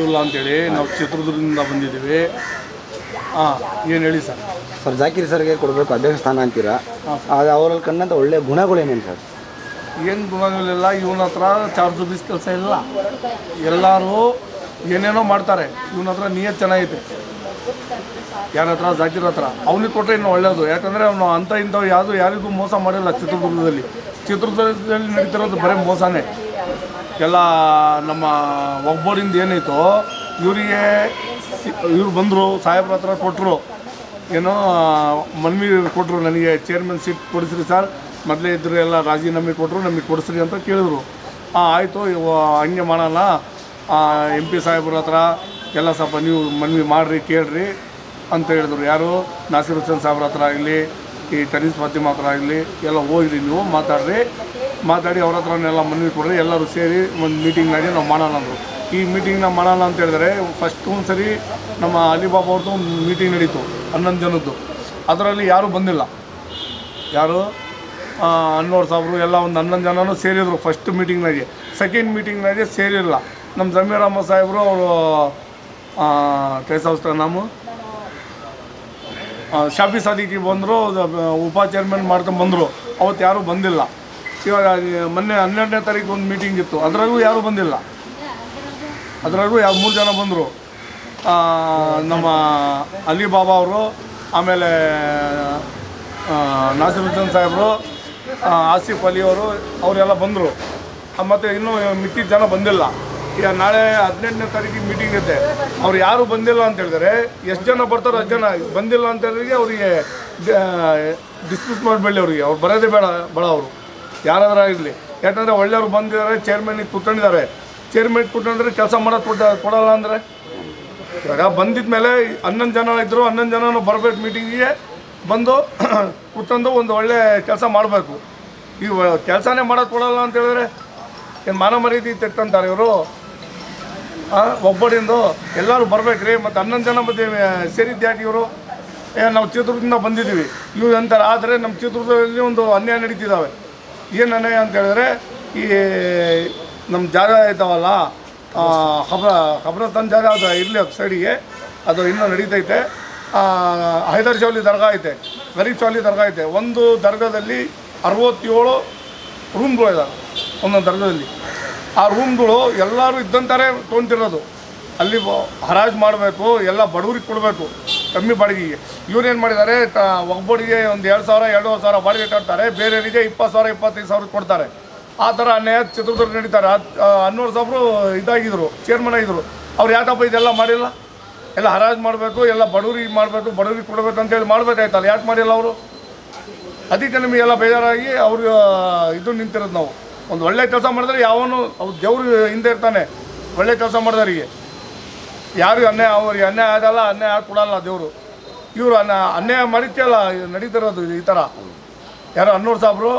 ಕೊಟ್ಟಿರಲಿಲ್ಲ ಅಂತೇಳಿ ನಾವು ಚಿತ್ರದುರ್ಗದಿಂದ ಬಂದಿದ್ದೀವಿ. ಹಾಂ, ಏನು ಹೇಳಿ ಸರ್? ಸರ್ ಜಾಕಿರ್ ಸರ್ಗೆ ಕೊಡಬೇಕು ಅಧ್ಯಕ್ಷ ಸ್ಥಾನ ಅಂತೀರಾ, ಅದು ಅವರಲ್ಲಿ ಕಂಡಂಥ ಒಳ್ಳೆಯ ಗುಣಗಳೇನೇನು ಸರ್? ಏನು ಗುಣಗಳಿಲ್ಲ. ಇವನ ಹತ್ರ ಚಾರ್ಜು ಬೀಸ್ ಕೆಲಸ ಇಲ್ಲ. ಎಲ್ಲರೂ ಏನೇನೋ ಮಾಡ್ತಾರೆ. ಇವನ ಹತ್ರ ನಿಯತ್ ಚೆನ್ನಾಗೈತೆ. ಯಾರ ಹತ್ರ? ಜಾಕಿರ್ ಹತ್ರ. ಅವನಿಗೆ ಕೊಟ್ಟರೆ ಇನ್ನೂ ಒಳ್ಳೆಯದು. ಯಾಕಂದರೆ ಅವನು ಅಂಥ ಇಂಥವು ಯಾರಿಗೂ ಮೋಸ ಮಾಡಿಲ್ಲ. ಚಿತ್ರದುರ್ಗದಲ್ಲಿ ನಡೀತಿರೋದು ಬರೀ ಮೋಸನೇ. ಎಲ್ಲ ನಮ್ಮ ಒಬ್ಬರಿಂದ ಏನಾಯಿತು, ಇವ್ರು ಬಂದರು, ಸಾಹೇಬ್ರ ಹತ್ರ ಕೊಟ್ಟರು, ಏನೋ ಮನವಿ ಕೊಟ್ಟರು, ನನಗೆ ಚೇರ್ಮನ್ ಸೀಟ್ ಕೊಡಿಸ್ರಿ ಸರ್, ಮೊದಲೇ ಇದ್ದರು ಎಲ್ಲ ರಾಜೀನಾಮೆ ಕೊಟ್ಟರು, ನಮಗೆ ಕೊಡಿಸ್ರಿ ಅಂತ ಕೇಳಿದ್ರು. ಆಯಿತು, ಹಂಗೆ ಮಾಡೋಣ, MP ಸಾಹೇಬ್ರ ಹತ್ರ ಎಲ್ಲ ಸ್ವಲ್ಪ ನೀವು ಮನವಿ ಮಾಡಿರಿ, ಕೇಳ್ರಿ ಅಂತ ಹೇಳಿದ್ರು. ಯಾರು? ನಾಸಿರ್ ಹುಸೇನ್ ಸಾಹೇಬ್ರ ಹತ್ರ ಆಗಲಿ, ಈ ತನೀಸ್ ಫಾತಿಮಾ ಹತ್ರ ಆಗಲಿ, ಎಲ್ಲ ಹೋಗಿರಿ, ನೀವು ಮಾತಾಡಿ ಅವ್ರ ಹತ್ರನೆಲ್ಲ ಮನವಿ ಕೊಡ್ರಿ, ಎಲ್ಲರೂ ಸೇರಿ ಒಂದು ಮೀಟಿಂಗ್ ಮಾಡಿ ನಾವು ಮಾಡೋಣ ಅಂದರು. ಈ ಮೀಟಿಂಗ್ನ ಮಾಡೋಣ ಅಂತ ಹೇಳಿದ್ರೆ ಫಸ್ಟ್ ಒಂದು ಸರಿ ನಮ್ಮ ಅಲಿಬಾಬಾ ಅವ್ರದ್ದು ಒಂದು ಮೀಟಿಂಗ್ ನಡೀತು 11 ಜನದ್ದು. ಅದರಲ್ಲಿ ಯಾರೂ ಬಂದಿಲ್ಲ. ಯಾರು? ಅನ್ವರ್ ಸಾಹೇಬರು ಎಲ್ಲ ಒಂದು 11 ಜನನೂ ಸೇರಿದರು ಫಸ್ಟ್ ಮೀಟಿಂಗ್ನಾಗೆ. ಸೆಕೆಂಡ್ ಮೀಟಿಂಗ್ನಾಗೆ ಸೇರಿಲ್ಲ. ನಮ್ಮ ಜಮೀರ್ ಅಹಮದ್ ಸಾಹೇಬರು ಅವರು ಕೈಸಾವಸ್ತ ನಾಮು ಶಾಫಿ ಸಾದಿಕಿ ಬಂದರು, ಉಪ ಚೇರ್ಮನ್ ಮಾಡ್ಕೊಂಡು ಬಂದರು. ಅವತ್ತು ಯಾರೂ ಬಂದಿಲ್ಲ. ಇವಾಗ ಮೊನ್ನೆ 12ನೇ ತಾರೀಕು ಒಂದು ಮೀಟಿಂಗ್ ಇತ್ತು, ಅದ್ರಾಗೂ ಯಾರೂ ಬಂದಿಲ್ಲ. ಅದ್ರಾಗೂ 3 ಜನ ಬಂದರು. ನಮ್ಮ ಅಲಿಬಾಬಾ ಅವರು, ಆಮೇಲೆ ನಾಸಿರ್ ಹುಸೇನ್ ಸಾಹೇಬರು, ಆಸಿಫ್ ಅಲಿ ಅವರೆಲ್ಲ ಬಂದರು. ಮತ್ತು ಇನ್ನೂ ಮಿಕ್ಕಿದ ಜನ ಬಂದಿಲ್ಲ. ಈಗ ನಾಳೆ 18ನೇ ತಾರೀಕಿಗೆ ಮೀಟಿಂಗ್ ಐತೆ. ಅವ್ರು ಯಾರು ಬಂದಿಲ್ಲ ಅಂತ ಹೇಳಿದರೆ ಎಷ್ಟು ಜನ ಬರ್ತಾರೋ ಅಷ್ಟು ಜನ. ಬಂದಿಲ್ಲ ಅಂತ ಹೇಳಿದ್ರೆ ಅವರಿಗೆ ಡಿಸ್ಮಿಸ್ ಮಾಡಬೇಡಿ. ಅವ್ರಿಗೆ ಅವ್ರು ಬರೋದೇ ಬೇಡ ಅವರು ಯಾರಾದ್ರೂ ಇರಲಿ. ಯಾಕಂದರೆ ಒಳ್ಳೆಯವ್ರು ಬಂದಿದ್ದಾರೆ, ಚೇರ್ಮನಿಗೆ ಕೂತ್ಕೊಂಡಿದ್ದಾರೆ. ಚೇರ್ಮನ್ ಕೂತ್ಕೊಂಡ್ರೆ ಕೆಲಸ ಮಾಡೋದು ಕೊಡಲ್ಲ ಅಂದರೆ, ಇವಾಗ ಬಂದಿದ್ದ ಮೇಲೆ 11 ಜನ ಇದ್ದರು, 11 ಜನನೂ ಬರಬೇಕು ಮೀಟಿಂಗಿಗೆ, ಬಂದು ಕೂತ್ಕೊಂಡು ಒಂದು ಒಳ್ಳೆ ಕೆಲಸ ಮಾಡಬೇಕು. ಈ ಕೆಲಸನೇ ಮಾಡೋದು ಕೊಡಲ್ಲ ಅಂತ ಹೇಳಿದ್ರೆ ಏನು ಮಾನ ಮರ್ಯಾದೆ ತೆಕ್ಕೊಂತಾರೆ ಇವರು? ಒಬ್ಬರಿಂದ ಎಲ್ಲರೂ ಬರ್ಬೇಕ್ರಿ. ಮತ್ತು 11 ಜನ ಮತ್ತೆ ಸೇರಿದ್ದು ಯಾಕೆ ಇವರು? ನಾವು ಚಿತ್ರದುರ್ಗದಿಂದ ಬಂದಿದ್ದೀವಿ ಇವ್ರು ಅಂತಾರೆ. ಆದರೆ ನಮ್ಮ ಚಿತ್ರದುರ್ಗದಲ್ಲಿ ಒಂದು ಅನ್ಯಾಯ ನಡೀತಿದ್ದಾವೆ. ಏನು ಅನ್ಯಾಯ ಅಂತ ಹೇಳಿದ್ರೆ, ಈ ನಮ್ಮ ಜಾಗ ಇದ್ದಾವಲ್ಲ, ಖಬ್ರಸ್ತಾನ್ ಜಾಗ ಅದು ಇರಲಿ, ಅದು ಸೈಡಿಗೆ ಅದು ಇನ್ನೂ ನಡೀತೈತೆ. ಹೈದರ್ ಶಾಲಿ ದರ್ಗಾ ಐತೆ, ಗರೀಬ್ ಶಾಲಿ ದರ್ಗಾ ಐತೆ. ಒಂದು ದರ್ಗಾದಲ್ಲಿ 67 ರೂಮ್ಗಳಿದಾವೆ ಒಂದೊಂದು ದರ್ಗಾದಲ್ಲಿ. ಆ ರೂಮ್ಗಳು ಎಲ್ಲರೂ ಇದ್ದಂತಾರೆ ತೊಗೊಂತಿರೋದು. ಅಲ್ಲಿ ಹರಾಜು ಮಾಡಬೇಕು, ಎಲ್ಲ ಬಡವರಿಗೆ ಕೊಡಬೇಕು ಕಮ್ಮಿ ಬಾಡಿಗೆಗೆ. ಇವ್ರೇನು ಮಾಡಿದ್ದಾರೆ, ಒಬ್ಬರಿಗೆ ಒಂದು 2,000 2,500 ಬಾಡಿಗೆ ಕಟ್ತಾರೆ, ಬೇರೆಯವರಿಗೆ 20,000 25,000 ಕೊಡ್ತಾರೆ. ಆ ಥರ ಅನ್ಯಾಯ ಚಿತ್ರದುರ್ಗ ನಡೀತಾರೆ. ಅನ್ವರ್ ಸಾಹೇಬರು ಇದಾಗಿದ್ದರು, ಚೇರ್ಮನ್ ಆಗಿದ್ದರು. ಅವ್ರು ಯಾಕಪ್ಪ ಇದೆಲ್ಲ ಮಾಡಿಲ್ಲ? ಎಲ್ಲ ಹರಾಜು ಮಾಡಬೇಕು, ಎಲ್ಲ ಬಡವರಿಗೆ ಮಾಡಬೇಕು, ಬಡವರಿಗೆ ಕೊಡಬೇಕು ಅಂತೇಳಿ ಮಾಡಬೇಕಾಯ್ತಲ್ಲ, ಯಾಕೆ ಮಾಡಿಲ್ಲ ಅವರು? ಅದಕ್ಕೆ ನಮಗೆಲ್ಲ ಬೇಜಾರಾಗಿ ಅವರು ಇದು ನಿಂತಿರೋದು. ನಾವು ಒಂದು ಒಳ್ಳೆ ಕೆಲಸ ಮಾಡಿದ್ರೆ ಯಾವನು ಅವ್ರು ದೇವ್ರು ಹಿಂದೆ ಇರ್ತಾನೆ. ಒಳ್ಳೆ ಕೆಲಸ ಮಾಡಿದವರಿಗೆ ಯಾರು ಅವ್ರಿಗೆ ಅನ್ಯಾಯ ಆಗಲ್ಲ, ಅನ್ಯಾಯ ಕೊಡಲ್ಲ ದೇವರು. ಇವರು ಅನ್ಯಾಯ ಮಾಡಿದ್ದಲ್ಲ ನಡೀತಿರೋದು ಈ ಥರ. ಯಾರು ಅನ್ವರ್ ಸಾಹೇಬರು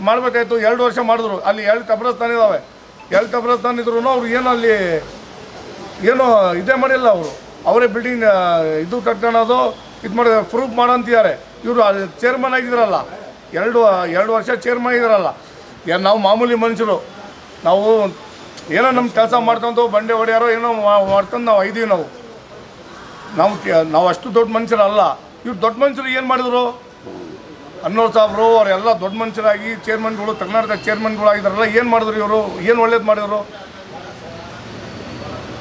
ಮಾಡಬೇಕಾಯ್ತು, 2 ವರ್ಷ ಮಾಡಿದ್ರು. ಅಲ್ಲಿ 2 ಕಬ್ರಸ್ತಾನ ಇದ್ದಾವೆ. 2 ಕಬ್ರಸ್ತಾನ ಇದ್ರು ಅವ್ರು ಏನು ಅಲ್ಲಿ ಏನೋ ಇದೇ ಮಾಡಿಲ್ಲ. ಅವರೇ ಬಿಲ್ಡಿಂಗ್ ಇದು ಕಟ್ಕೊಳ್ಳೋದು ಇದು ಮಾಡಿ ಪ್ರೂಫ್ ಮಾಡೋಂತಿದ್ದಾರೆ. ಇವರು ಚೇರ್ಮನ್ ಆಗಿದ್ರಲ್ಲ, 2 ವರ್ಷ ಚೇರ್ಮನ್ ಆಗಿದ್ರಲ್ಲ. ನಾವು ಮಾಮೂಲಿ ಮನುಷ್ಯರು, ನಾವು ಏನೋ ನಮ್ಮ ಕೆಲಸ ಮಾಡ್ಕೊಂಡು ಬಂಡೆ ಹೊಡೆಯಾರೋ ಏನೋ ಮಾಡ್ಕೊಂಡು ನಾವು ಇದ್ದೀವಿ. ನಾವು ಅಷ್ಟು ದೊಡ್ಡ ಮನುಷ್ಯರಲ್ಲ. ಇವ್ರು ದೊಡ್ಡ ಮನುಷ್ಯರು ಏನು ಮಾಡಿದ್ರು? ಅನ್ವರ್ ಸಾಹೇಬರು ಅವರೆಲ್ಲ ದೊಡ್ಡ ಮನುಷ್ಯರಾಗಿ ಚೇರ್ಮನ್ಗಳು, ಕರ್ನಾಟಕ ಚೇರ್ಮನ್ಗಳಾಗಿದ್ದಾರಲ್ಲ, ಏನು ಮಾಡಿದ್ರು ಇವರು? ಏನು ಒಳ್ಳೇದು ಮಾಡಿದರು?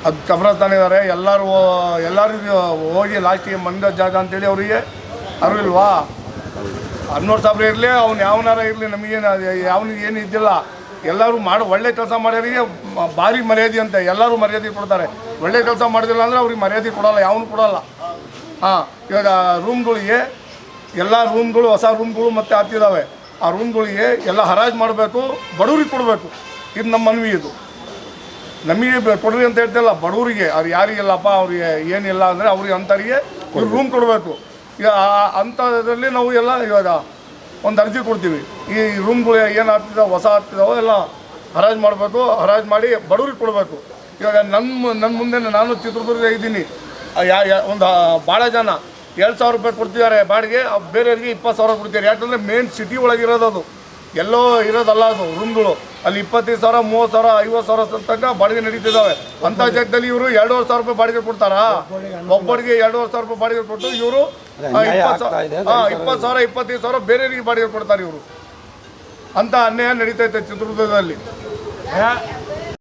ಅದು ಕಬ್ರಸ್ತಾನ ಇದ್ದಾರೆ. ಎಲ್ಲರಿಗೂ ಹೋಗಿ ಲಾಸ್ಟಿಗೆ ಮಂದ ಜಾಗ ಅಂತೇಳಿ ಅವರಿಗೆ ಅರಿವಿಲ್ವಾ? ಅನ್ವರ್ ಸಾಹೇಬ್ರು ಇರಲಿ, ಅವ್ನು ಯಾವನಾರ ಇರಲಿ, ನಮಗೇನು ಯಾವನಿಗೆ ಏನು ಇದ್ದಿಲ್ಲ. ಎಲ್ಲರೂ ಒಳ್ಳೆ ಕೆಲಸ ಮಾಡೋರಿಗೆ ಭಾರಿ ಮರ್ಯಾದೆ ಅಂತ ಎಲ್ಲರೂ ಮರ್ಯಾದೆ ಕೊಡ್ತಾರೆ. ಒಳ್ಳೆ ಕೆಲಸ ಮಾಡೋದಿಲ್ಲ ಅಂದರೆ ಅವ್ರಿಗೆ ಮರ್ಯಾದೆ ಕೊಡೋಲ್ಲ, ಯಾವನು ಕೊಡೋಲ್ಲ. ಇವಾಗ ರೂಮ್ಗಳಿಗೆ ಎಲ್ಲ ರೂಮ್ಗಳು, ಹೊಸ ರೂಮ್ಗಳು ಮತ್ತೆ ಆಗ್ತಿದ್ದಾವೆ. ಆ ರೂಮ್ಗಳಿಗೆ ಎಲ್ಲ ಹರಾಜು ಮಾಡಬೇಕು, ಬಡವ್ರಿಗೆ ಕೊಡಬೇಕು. ಇದು ನಮ್ಮ ಮನವಿ. ಇದು ನಮಗೆ ಕೊಡ್ರಿ ಅಂತ ಹೇಳ್ತಿಲ್ಲ, ಬಡವರಿಗೆ. ಅವ್ರು ಯಾರಿಗೆಲ್ಲಪ್ಪ ಅವ್ರಿಗೆ ಏನಿಲ್ಲ ಅಂದರೆ ಅವ್ರಿಗೆ ಅಂಥವ್ರಿಗೆ ರೂಮ್ ಕೊಡಬೇಕು. ಈಗ ಅಂಥದ್ರಲ್ಲಿ ನಾವು ಎಲ್ಲ ಇವಾಗ ಒಂದು ಅರ್ಜಿ ಕೊಡ್ತೀವಿ. ಈ ರೂಮ್ಗಳು ಏನು ಆಗ್ತಿದ್ದಾವೆ, ಹೊಸ ಆಗ್ತಿದ್ದಾವೆ, ಎಲ್ಲ ಹರಾಜು ಮಾಡಬೇಕು. ಹರಾಜು ಮಾಡಿ ಬಡವ್ರಿಗೆ ಕೊಡಬೇಕು. ಇವಾಗ ನನ್ನ ಮುಂದೆ ನಾನು ಚಿತ್ರದುರ್ಗ ಇದ್ದೀನಿ. ಒಂದು ಭಾಳ ಜನ 2,000 ರೂಪಾಯಿ ಕೊಡ್ತಿದ್ದಾರೆ ಬಾಡಿಗೆ, ಬೇರೆಯವರಿಗೆ 20,000 ಕೊಡ್ತಿದ್ದಾರೆ. ಯಾಕಂದರೆ ಮೇನ್ ಸಿಟಿ ಒಳಗೆ ಇರೋದು, ಅದು ಎಲ್ಲೋ ಇರೋದಲ್ಲ ಅದು ರೂಮ್ಗಳು. ಅಲ್ಲಿ 25,000 30,000 50,000 ತನಕ ಬಾಡಿಗೆ ನಡೀತಿದ್ದಾವೆ. ಅಂಥ ಜಾಗದಲ್ಲಿ ಇವರು 2,500 ರೂಪಾಯಿ ಬಾಡಿಗೆ ಕೊಡ್ತಾರಾ? ಒಬ್ಬರಿಗೆ 2,500 ರೂಪಾಯಿ ಬಾಡಿಗೆ ಕೊಟ್ಟು ಇವರು 20,000 25,000 ಬೇರೆಯವರಿಗೆ ಬಾಡಿಗೆ ಕೊಡ್ತಾರೆ ಇವರು. ಅಂತ ಅನ್ಯಾಯ ನಡೀತೈತೆ ಚಿತ್ರದುರ್ಗದಲ್ಲಿ.